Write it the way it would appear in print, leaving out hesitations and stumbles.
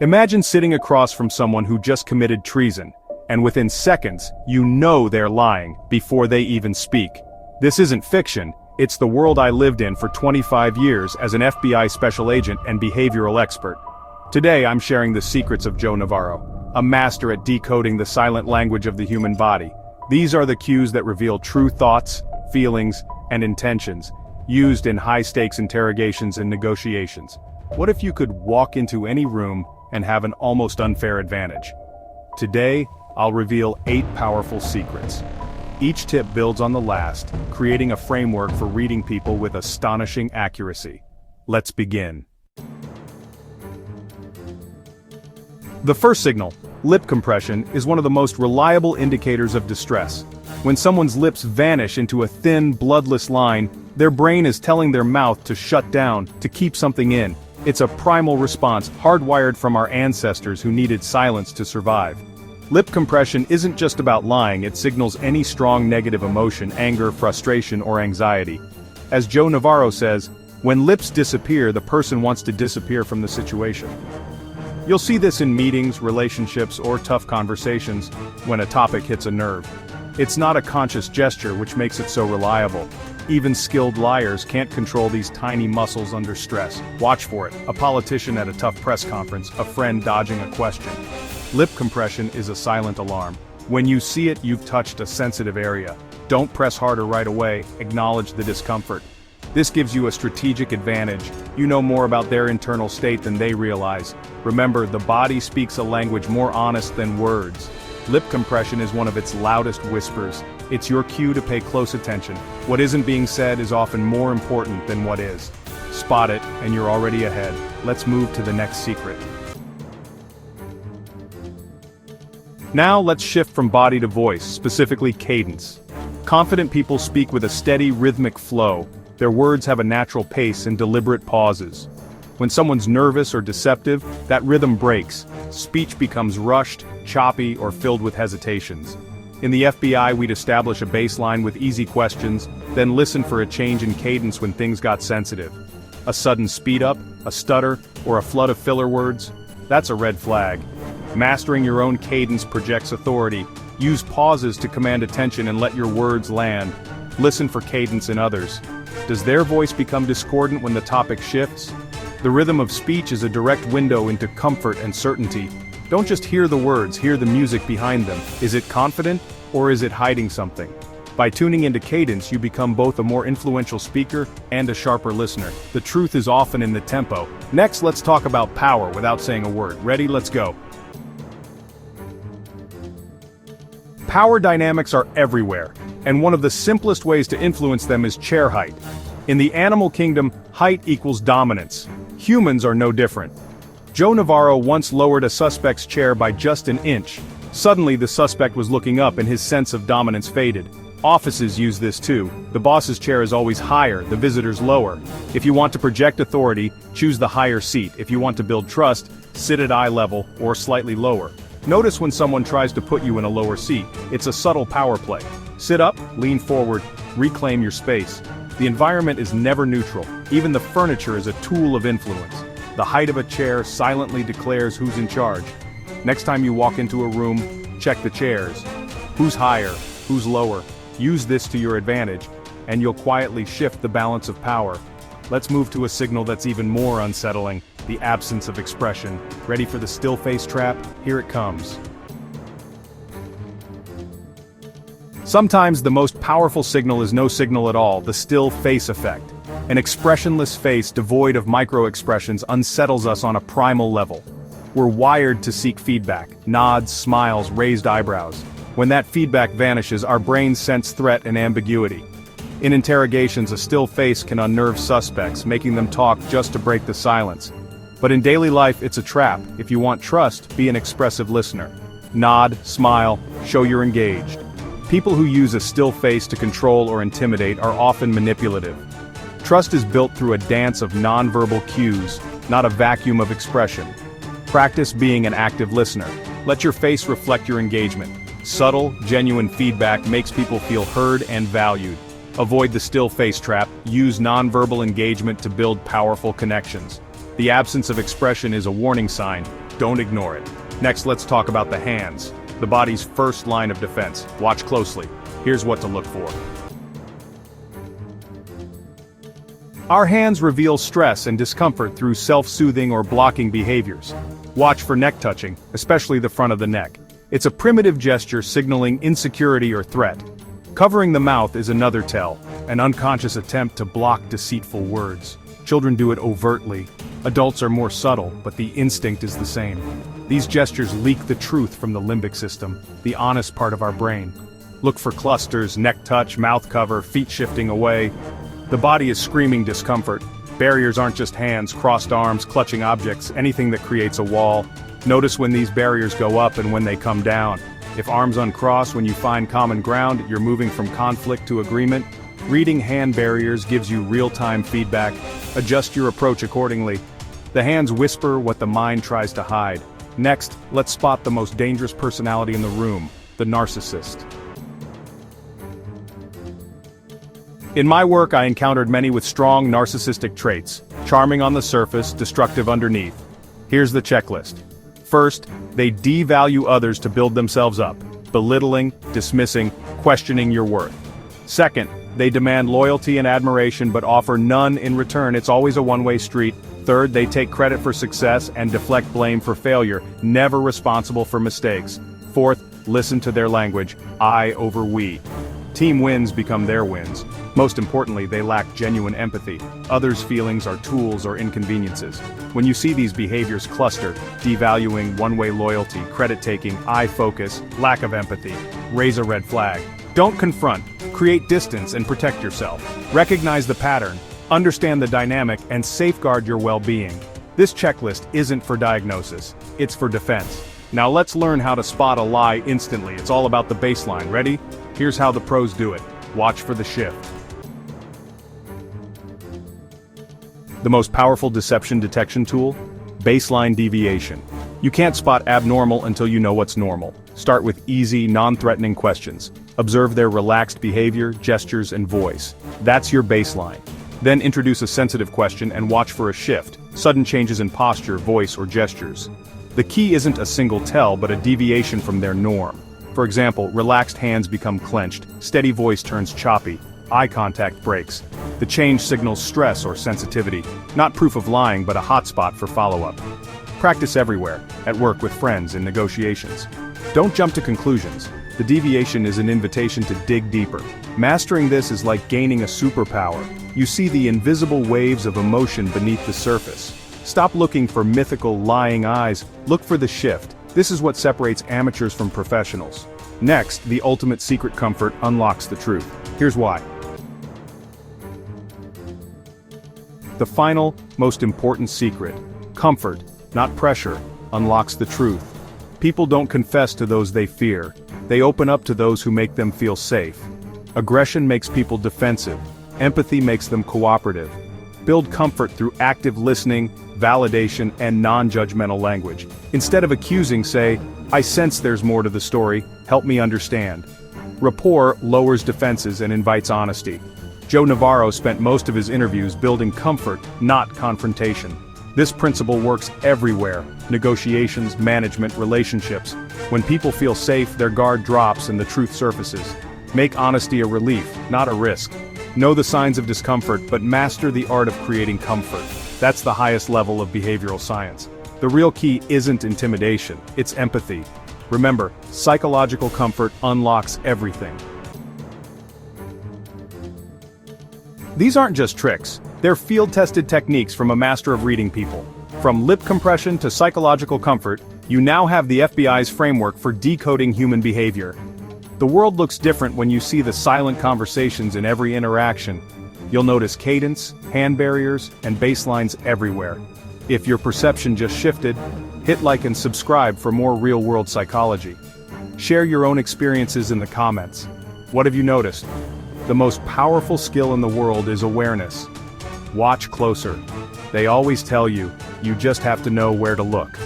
Imagine sitting across from someone who just committed treason, and within seconds, you know they're lying before they even speak. This isn't fiction, it's the world I lived in for 25 years as an FBI special agent and behavioral expert. Today I'm sharing the secrets of Joe Navarro, a master at decoding the silent language of the human body. These are the cues that reveal true thoughts, feelings, and intentions, used in high-stakes interrogations and negotiations. What if you could walk into any room and have an almost unfair advantage? Today, I'll reveal 8 powerful secrets. Each tip builds on the last, creating a framework for reading people with astonishing accuracy. Let's begin. The first signal, lip compression, is one of the most reliable indicators of distress. When someone's lips vanish into a thin, bloodless line, their brain is telling their mouth to shut down, to keep something in. It's a primal response, hardwired from our ancestors who needed silence to survive. Lip compression isn't just about lying, it signals any strong negative emotion, anger, frustration, or anxiety. As Joe Navarro says, when lips disappear, the person wants to disappear from the situation. You'll see this in meetings, relationships, or tough conversations when a topic hits a nerve. It's not a conscious gesture which makes it so reliable. Even skilled liars can't control these tiny muscles under stress. Watch for it, a politician at a tough press conference, a friend dodging a question. Lip compression is a silent alarm. When you see it, you've touched a sensitive area. Don't press harder right away, acknowledge the discomfort. This gives you a strategic advantage. You know more about their internal state than they realize. Remember, the body speaks a language more honest than words. Lip compression is one of its loudest whispers. It's your cue to pay close attention. What isn't being said is often more important than what is. Spot it, and you're already ahead. Let's move to the next secret. Now let's shift from body to voice, specifically cadence. Confident people speak with a steady, rhythmic flow. Their words have a natural pace and deliberate pauses. When someone's nervous or deceptive, that rhythm breaks. Speech becomes rushed, choppy, or filled with hesitations. In the FBI, we'd establish a baseline with easy questions, then listen for a change in cadence when things got sensitive. A sudden speed up, a stutter, or a flood of filler words? That's a red flag. Mastering your own cadence projects authority. Use pauses to command attention and let your words land. Listen for cadence in others. Does their voice become discordant when the topic shifts? The rhythm of speech is a direct window into comfort and certainty. Don't just hear the words, hear the music behind them. Is it confident, or is it hiding something? By tuning into cadence, you become both a more influential speaker and a sharper listener. The truth is often in the tempo. Next, let's talk about power without saying a word. Ready? Let's go. Power dynamics are everywhere, and one of the simplest ways to influence them is chair height. In the animal kingdom, height equals dominance. Humans are no different. Joe Navarro once lowered a suspect's chair by just an inch. Suddenly the suspect was looking up and his sense of dominance faded. Offices use this too. The boss's chair is always higher, the visitor's lower. If you want to project authority, choose the higher seat. If you want to build trust, sit at eye level or slightly lower. Notice when someone tries to put you in a lower seat. It's a subtle power play. Sit up, lean forward, reclaim your space. The environment is never neutral. Even the furniture is a tool of influence. The height of a chair silently declares who's in charge. Next time you walk into a room, check the chairs. Who's higher? Who's lower? Use this to your advantage, and you'll quietly shift the balance of power. Let's move to a signal that's even more unsettling, the absence of expression. Ready for the still face trap? Here it comes. Sometimes the most powerful signal is no signal at all, the still face effect. An expressionless face devoid of micro-expressions unsettles us on a primal level. We're wired to seek feedback, nods, smiles, raised eyebrows. When that feedback vanishes, our brains sense threat and ambiguity. In interrogations, a still face can unnerve suspects, making them talk just to break the silence. But in daily life, it's a trap. If you want trust, be an expressive listener. Nod, smile, show you're engaged. People who use a still face to control or intimidate are often manipulative. Trust is built through a dance of nonverbal cues, not a vacuum of expression. Practice being an active listener. Let your face reflect your engagement. Subtle, genuine feedback makes people feel heard and valued. Avoid the still face trap. Use nonverbal engagement to build powerful connections. The absence of expression is a warning sign. don't ignore it. Next, let's talk about the hands, the body's first line of defense. Watch closely. Here's what to look for. Our hands reveal stress and discomfort through self-soothing or blocking behaviors. Watch for neck touching, especially the front of the neck. It's a primitive gesture signaling insecurity or threat. Covering the mouth is another tell, an unconscious attempt to block deceitful words. Children do it overtly. Adults are more subtle, but the instinct is the same. These gestures leak the truth from the limbic system, the honest part of our brain. Look for clusters, neck touch, mouth cover, feet shifting away. The body is screaming discomfort. Barriers aren't just hands, crossed arms, clutching objects, anything that creates a wall. Notice when these barriers go up and when they come down. If arms uncross when you find common ground, you're moving from conflict to agreement. Reading hand barriers gives you real-time feedback. Adjust your approach accordingly. The hands whisper what the mind tries to hide. Next, let's spot the most dangerous personality in the room, the narcissist. In my work, I encountered many with strong narcissistic traits, charming on the surface, destructive underneath. Here's the checklist. First, they devalue others to build themselves up, belittling, dismissing, questioning your worth. Second, they demand loyalty and admiration but offer none in return. It's always a one-way street. Third, they take credit for success and deflect blame for failure, never responsible for mistakes. Fourth, listen to their language, I over we. Team wins become their wins. Most importantly, they lack genuine empathy. Others' feelings are tools or inconveniences. When you see these behaviors cluster, devaluing, one-way loyalty, credit-taking, I focus, lack of empathy, raise a red flag. Don't confront, create distance and protect yourself. Recognize the pattern, understand the dynamic, and safeguard your well-being. This checklist isn't for diagnosis, it's for defense. Now let's learn how to spot a lie instantly. It's all about the baseline. Ready? Here's how the pros do it. Watch for the shift. The most powerful deception detection tool? Baseline deviation. You can't spot abnormal until you know what's normal. Start with easy, non-threatening questions. Observe their relaxed behavior, gestures, and voice. That's your baseline. Then introduce a sensitive question and watch for a shift, sudden changes in posture, voice, or gestures. The key isn't a single tell, but a deviation from their norm. For example, relaxed hands become clenched, steady voice turns choppy, eye contact breaks. The change signals stress or sensitivity, not proof of lying but a hotspot for follow-up. Practice everywhere, at work with friends, in negotiations. Don't jump to conclusions. The deviation is an invitation to dig deeper. Mastering this is like gaining a superpower. You see the invisible waves of emotion beneath the surface. Stop looking for mythical lying eyes, look for the shift. This is what separates amateurs from professionals. Next, the ultimate secret comfort unlocks the truth. Here's why. The final, most important secret, comfort, not pressure, unlocks the truth. People don't confess to those they fear. They open up to those who make them feel safe. Aggression makes people defensive. Empathy makes them cooperative. Build comfort through active listening, validation, and non-judgmental language. Instead of accusing, say, I sense there's more to the story, help me understand. Rapport lowers defenses and invites honesty. Joe Navarro spent most of his interviews building comfort, not confrontation. This principle works everywhere: negotiations, management, relationships. When people feel safe, their guard drops and the truth surfaces. Make honesty a relief, not a risk. Know the signs of discomfort, but master the art of creating comfort. That's the highest level of behavioral science. The real key isn't intimidation, it's empathy. Remember, psychological comfort unlocks everything. These aren't just tricks, they're field-tested techniques from a master of reading people. From lip compression to psychological comfort, you now have the FBI's framework for decoding human behavior. The world looks different when you see the silent conversations in every interaction. You'll notice cadence, hand barriers, and baselines everywhere. If your perception just shifted, hit like and subscribe for more real-world psychology. Share your own experiences in the comments. What have you noticed? The most powerful skill in the world is awareness. Watch closer. They always tell you, you just have to know where to look.